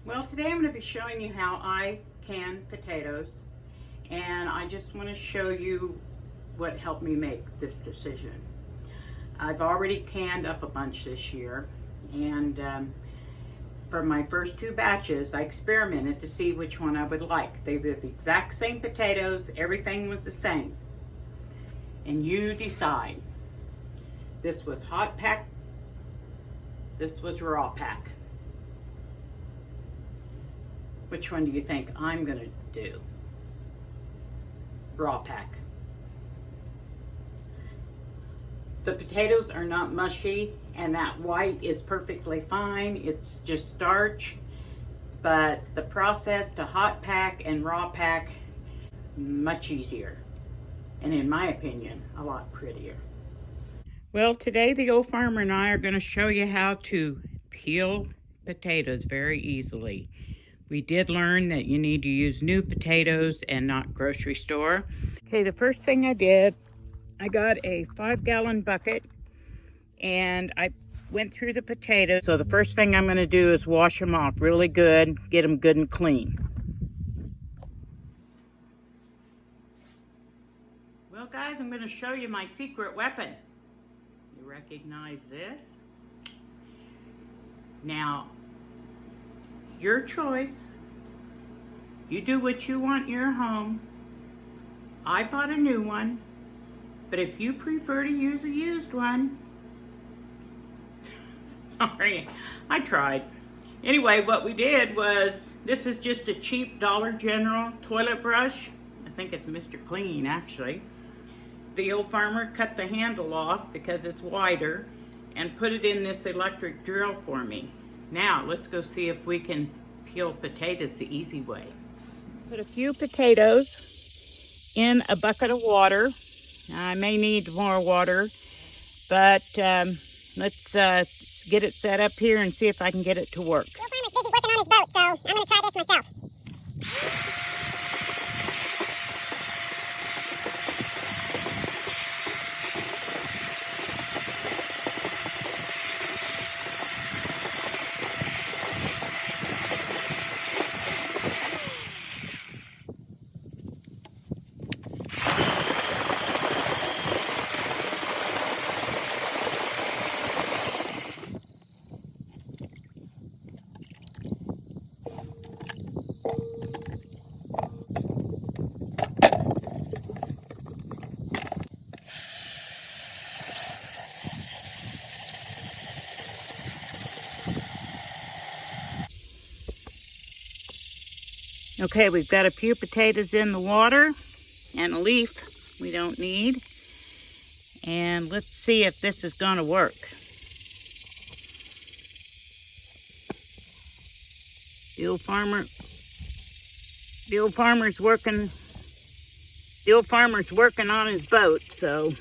Well, today I'm going to be showing you how I can potatoes, and I just want to show you what helped me make this decision. I've already canned up a bunch this year, and for my first two batches I experimented to see which one I would like. They were the exact same potatoes, everything was the same, and you decide. This was hot pack, this was raw pack. Which one do you think I'm gonna do? Raw pack. The potatoes are not mushy, and that white is perfectly fine. It's just starch, but the process to hot pack and raw pack, much easier. And in my opinion, a lot prettier. Well, today the old farmer and I are gonna show you how to peel potatoes very easily. We did learn that you need to use new potatoes and not grocery store. Okay, the first thing I did, I got a 5-gallon bucket and I went through the potatoes. So the first thing I'm gonna do is wash them off really good, get them good and clean. Well guys, I'm gonna show you my secret weapon. You recognize this? Now, your choice. You do what you want in your home. I bought a new one, but if you prefer to use a used one, sorry, I tried. Anyway, what we did was, this is just a cheap Dollar General toilet brush. I think it's Mr. Clean, actually. The old farmer cut the handle off because it's wider and put it in this electric drill for me. Now, let's go see if we can peel potatoes the easy way. Put a few potatoes in a bucket of water. I may need more water, but let's get it set up here and see if I can get it to work. The old farmer's busy working on his boat, so I'm going to try this myself. Okay, we've got a few potatoes in the water and a leaf we don't need. And let's see if this is going to work. The old farmer's working on his boat, so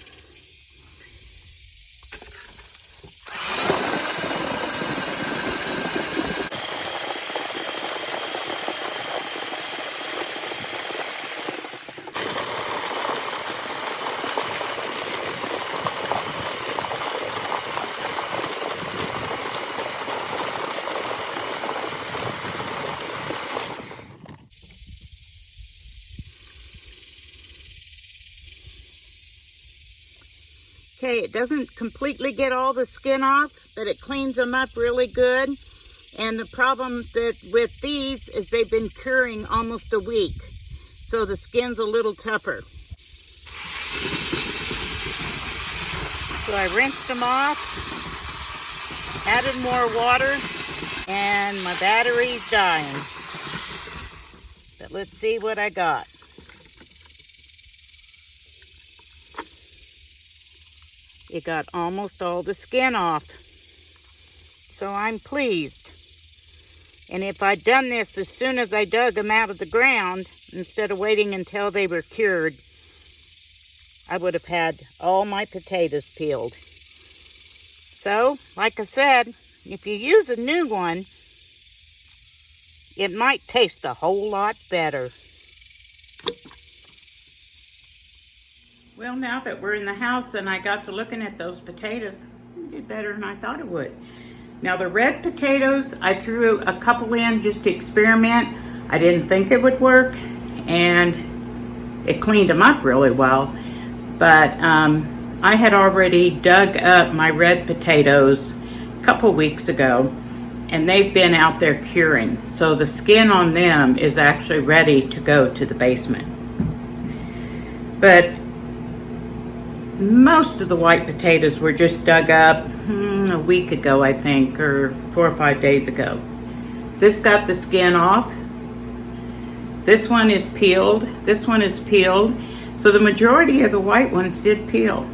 okay, it doesn't completely get all the skin off, but it cleans them up really good. And the problem with these is they've been curing almost a week, so the skin's a little tougher. So I rinsed them off, added more water, and my battery's dying. But let's see what I got. It got almost all the skin off, so I'm pleased. And if I'd done this as soon as I dug them out of the ground, instead of waiting until they were cured, I would have had all my potatoes peeled. So, like I said, if you use a new one, it might taste a whole lot better. Well, now that we're in the house and I got to looking at those potatoes, it did better than I thought it would. Now the red potatoes, I threw a couple in just to experiment. I didn't think it would work, and it cleaned them up really well. But I had already dug up my red potatoes a couple weeks ago, and they've been out there curing. So the skin on them is actually ready to go to the basement. But most of the white potatoes were just dug up a week ago, I think, or 4 or 5 days ago. This got the skin off. This one is peeled. This one is peeled. So the majority of the white ones did peel.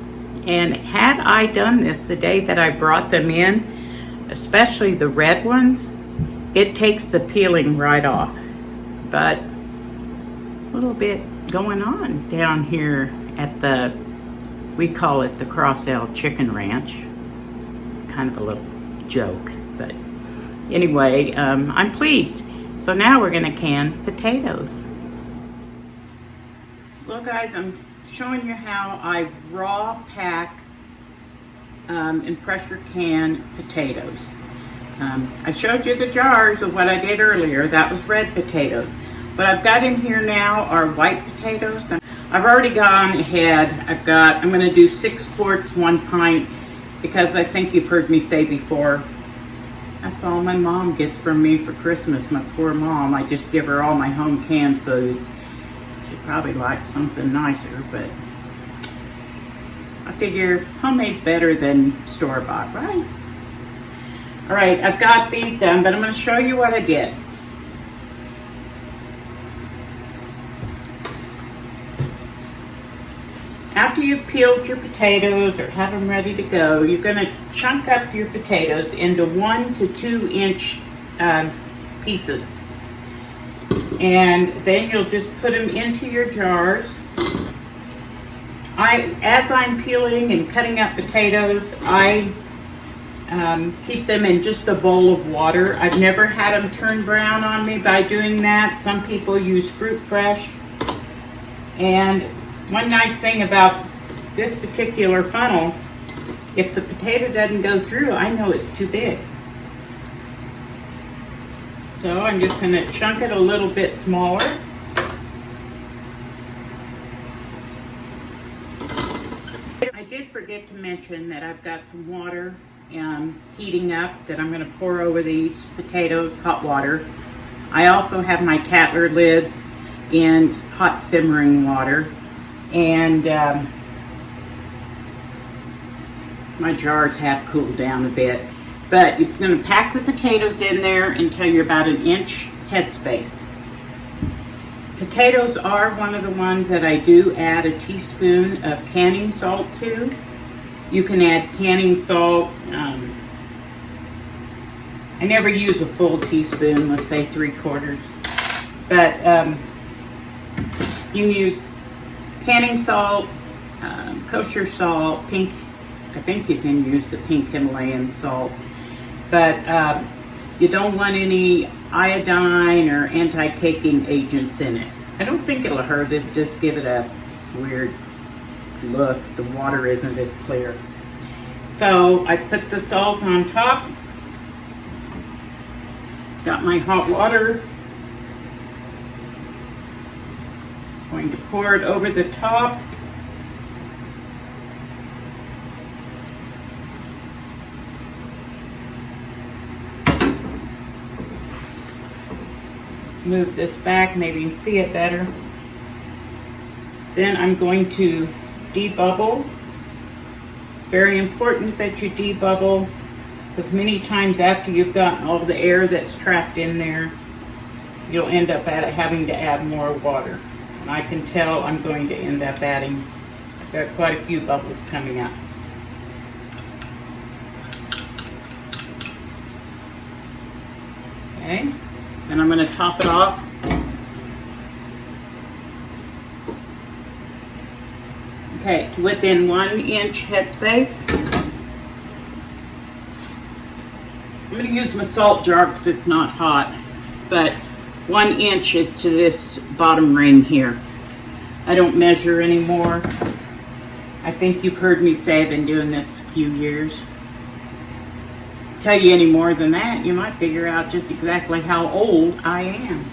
And had I done this the day that I brought them in, especially the red ones, it takes the peeling right off. But a little bit going on down here at the, we call it the Cross-L Chicken Ranch. Kind of a little joke, but anyway, I'm pleased. So now we're gonna can potatoes. Well guys, I'm showing you how I raw pack and pressure can potatoes. I showed you the jars of what I did earlier. That was red potatoes. What I've got in here now are white potatoes. I've already gone ahead. I'm gonna do 6 quarts, 1 pint, because I think you've heard me say before, that's all my mom gets from me for Christmas, my poor mom. I just give her all my home canned foods. She'd probably like something nicer, but I figure homemade's better than store-bought, right? All right, I've got these done, but I'm gonna show you what I did. After you've peeled your potatoes or have them ready to go, you're going to chunk up your potatoes into 1 to 2 inch pieces. And then you'll just put them into your jars. As I'm peeling and cutting up potatoes, I keep them in just a bowl of water. I've never had them turn brown on me by doing that. Some people use Fruit Fresh. And one nice thing about this particular funnel, if the potato doesn't go through, I know it's too big. So I'm just going to chunk it a little bit smaller. I did forget to mention that I've got some water heating up that I'm going to pour over these potatoes, hot water. I also have my Tatler lids in hot simmering water. And my jars have cooled down a bit. But you're going to pack the potatoes in there until you're about 1 inch headspace. Potatoes are one of the ones that I do add a teaspoon of canning salt to. You can add canning salt. I never use a full teaspoon, let's say 3/4. But you can use canning salt, kosher salt, pink, I think you can use the pink Himalayan salt, but you don't want any iodine or anti-caking agents in it. I don't think it'll hurt it, just give it a weird look. The water isn't as clear. So I put the salt on top, got my hot water, going to pour it over the top. Move this back, maybe you can see it better. Then I'm going to debubble. Very important that you debubble, because many times after you've gotten all the air that's trapped in there, you'll end up having to add more water. And I can tell I'm going to end up adding, I've got quite a few bubbles coming up. Okay, then I'm going to top it off. Okay, to within 1 inch headspace. I'm going to use my salt jar because it's not hot, but 1 inch is to this bottom ring here. I don't measure anymore. I think you've heard me say I've been doing this a few years. tell you any more than that, you might figure out just exactly how old I am.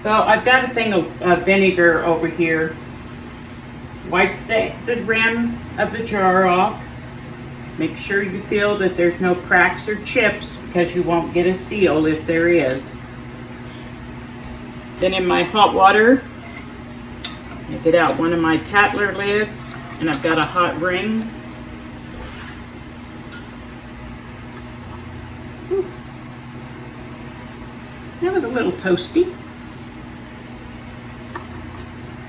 So I've got a thing of vinegar over here. Wipe the rim of the jar off. Make sure you feel that there's no cracks or chips, because you won't get a seal if there is. Then in my hot water, I get out one of my Tattler lids, and I've got a hot ring. Whew. That was a little toasty.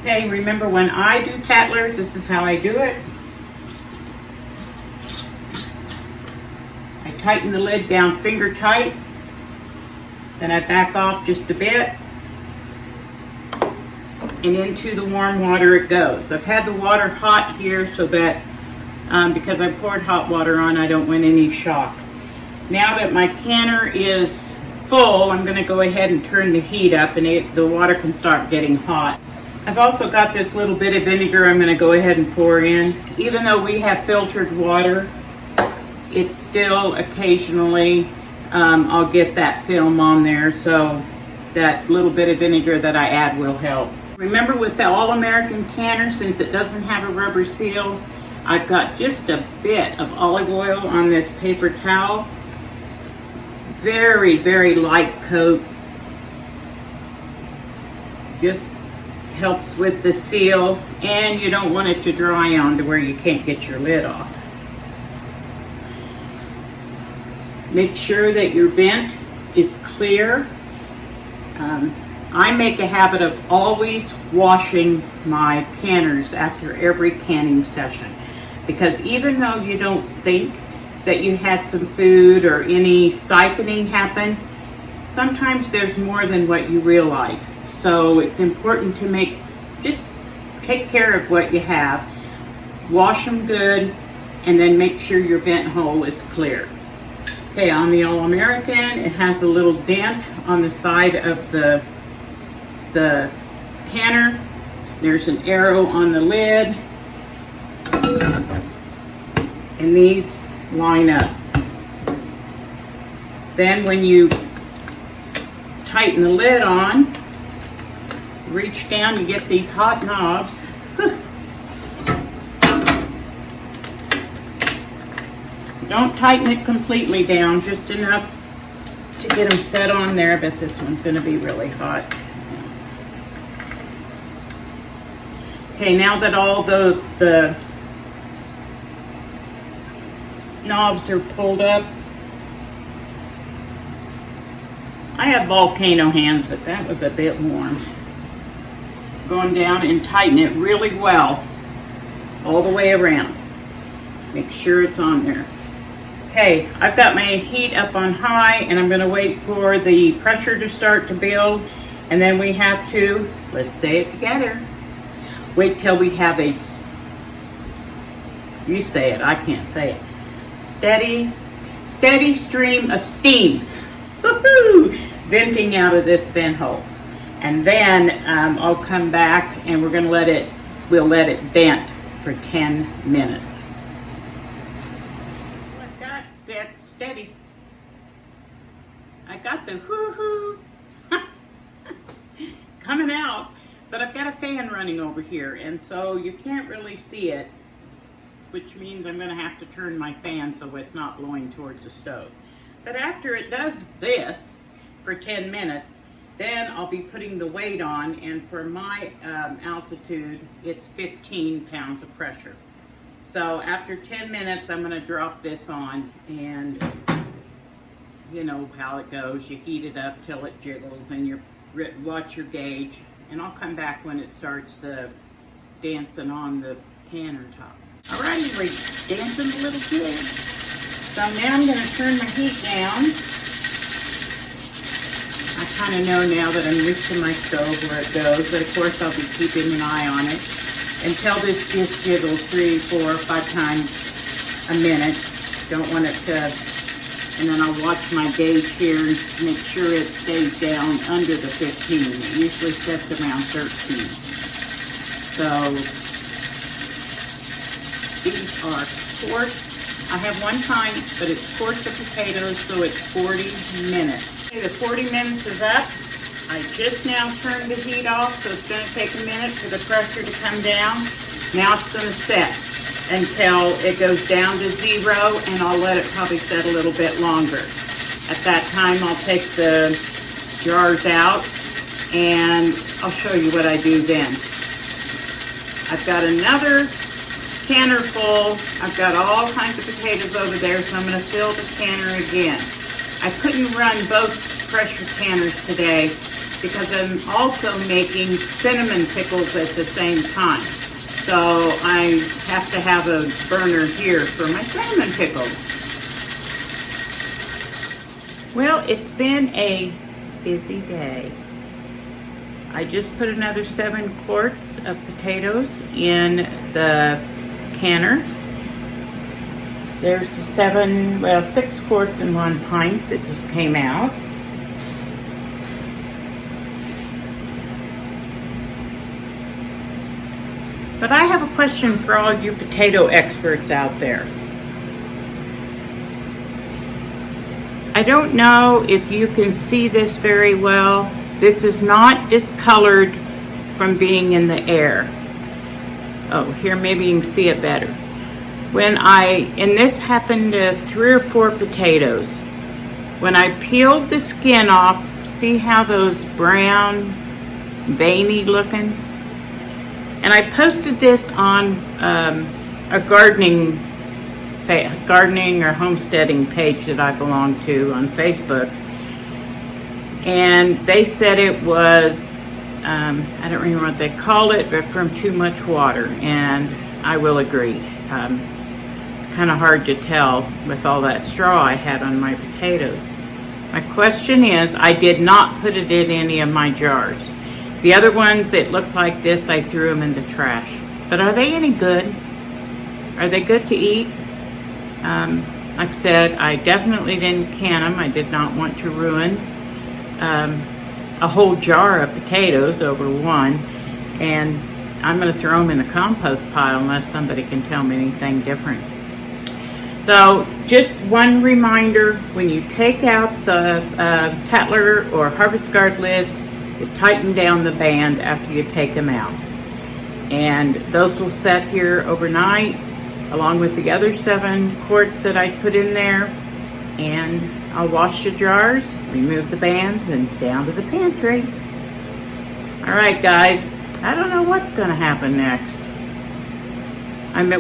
Okay, remember when I do Tattlers, this is how I do it. I tighten the lid down finger tight, then I back off just a bit, and into the warm water it goes. I've had the water hot here so that, because I poured hot water on, I don't want any shock. Now that my canner is full, I'm going to go ahead and turn the heat up, and the water can start getting hot. I've also got this little bit of vinegar I'm going to go ahead and pour in. Even though we have filtered water, it's still occasionally, I'll get that film on there, so that little bit of vinegar that I add will help. Remember, with the All-American canner, since it doesn't have a rubber seal, I've got just a bit of olive oil on this paper towel. Very, very light coat. Just helps with the seal, and you don't want it to dry on to where you can't get your lid off. Make sure that your vent is clear. I make a habit of always washing my canners after every canning session, because even though you don't think that you had some food or any siphoning happen, sometimes there's more than what you realize. So it's important to just take care of what you have, wash them good, and then make sure your vent hole is clear. Okay, on the All-American, it has a little dent on the side of the canner. There's an arrow on the lid, and these line up. Then when you tighten the lid on, reach down, you get these hot knobs. Don't tighten it completely down, just enough to get them set on there. I bet this one's going to be really hot. Okay, now that all the knobs are pulled up, I have volcano hands, but that was a bit warm. Going down and tighten it really well all the way around. Make sure it's on there. Okay, I've got my heat up on high, and I'm going to wait for the pressure to start to build, and then we have to, let's say it together, wait till we have a, you say it, I can't say it, steady stream of steam venting out of this vent hole. And then I'll come back, and we're going to we'll let it vent for 10 minutes. I've got that steady, I got the hoo-hoo coming out, but I've got a fan running over here, and so you can't really see it, which means I'm going to have to turn my fan so it's not blowing towards the stove. But after it does this for 10 minutes, then I'll be putting the weight on, and for my altitude, it's 15 pounds of pressure. So after 10 minutes, I'm going to drop this on, and you know how it goes. You heat it up till it jiggles, and you watch your gauge, and I'll come back when it starts dancing on the canner top. Alrighty, we're dancing a little jig. So now I'm going to turn the heat down. I kind of know now that I'm used to my stove where it goes, but of course I'll be keeping an eye on it until this just jiggles 3, 4, 5 times a minute. Don't want it to, and then I'll watch my gauge here and make sure it stays down under the 15. It usually sets around 13. So these are short. I have 1 pint, but it's quarts of potatoes, so it's 40 minutes. Okay, the 40 minutes is up. I just now turned the heat off, so it's going to take a minute for the pressure to come down. Now it's going to set until it goes down to 0, and I'll let it probably set a little bit longer. At that time, I'll take the jars out, and I'll show you what I do then. I've got another canner full. I've got all kinds of potatoes over there, so I'm going to fill the canner again. I couldn't run both pressure canners today because I'm also making cinnamon pickles at the same time. So I have to have a burner here for my cinnamon pickles. Well, it's been a busy day. I just put another 7 quarts of potatoes in the canner. There's the 6 quarts and 1 pint that just came out. But I have a question for all you potato experts out there. I don't know if you can see this very well. This is not discolored from being in the air. Oh, here maybe you can see it better. And this happened to 3 or 4 potatoes. When I peeled the skin off, see how those brown, veiny looking? And I posted this on a gardening or homesteading page that I belong to on Facebook. And they said it was, I don't remember what they called it, but from too much water. And I will agree. It's kind of hard to tell with all that straw I had on my potatoes. My question is, I did not put it in any of my jars. The other ones that looked like this, I threw them in the trash. But are they any good? Are they good to eat? Like I said, I definitely didn't can them. I did not want to ruin a whole jar of potatoes over one. And I'm going to throw them in the compost pile unless somebody can tell me anything different. So just one reminder, when you take out the Tatler or Harvest Guard lids, you tighten down the band after you take them out. And those will set here overnight along with the other 7 quarts that I put in there. And I'll wash the jars, remove the bands, and down to the pantry. All right, guys, I don't know what's going to happen next.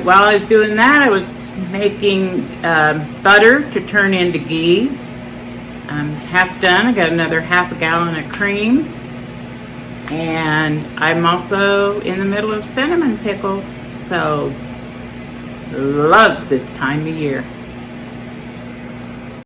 While I was doing that, I was making butter to turn into ghee. I'm half done. I got another half a gallon of cream. And I'm also in the middle of cinnamon pickles. So, love this time of year.